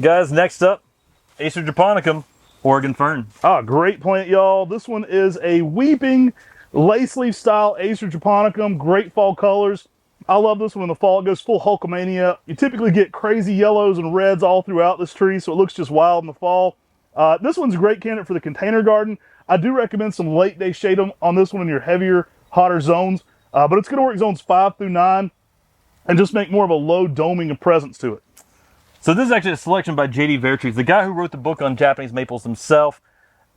Guys, next up, Acer japonicum, Oregon Fern. Ah, great plant, y'all. This one is a weeping lace leaf style Acer japonicum. Great fall colors. I love this one in the fall. It goes full Hulkamania. You typically get crazy yellows and reds all throughout this tree, so it looks just wild in the fall. This one's a great candidate for the container garden. I do recommend some late day shade on this one in your heavier, hotter zones, but it's going to work zones 5 through 9 and just make more of a low doming and presence to it. So this is actually a selection by J.D. Vertrees, the guy who wrote the book on Japanese maples himself.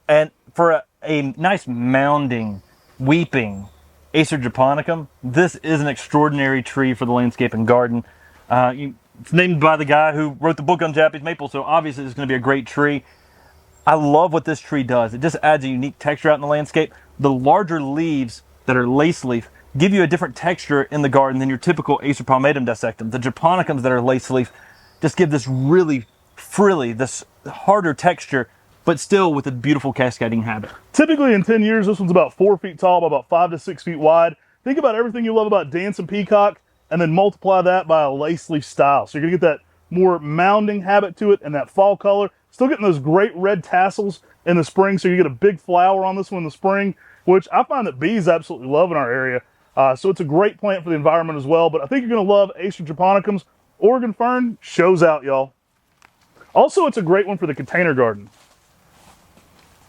And for a nice mounding, weeping Acer japonicum, this is an extraordinary tree for the landscape and garden. It's named by the guy who wrote the book on Japanese maple, so obviously it's going to be a great tree. I love what this tree does. It just adds a unique texture out in the landscape. The larger leaves that are lace leaf give you a different texture in the garden than your typical Acer palmatum dissectum. The japonicums that are lace leaf just give this really frilly, this harder texture, but still with a beautiful cascading habit. Typically in 10 years, this one's about 4 feet tall by about 5 to 6 feet wide. Think about everything you love about dancing peacock and then multiply that by a lace leaf style. So you're gonna get that more mounding habit to it and that fall color. Still getting those great red tassels in the spring, so you get a big flower on this one in the spring, which I find that bees absolutely love in our area. So it's a great plant for the environment as well, but I think you're gonna love Acer japonicums. Oregon Fern shows out, y'all. Also, it's a great one for the container garden.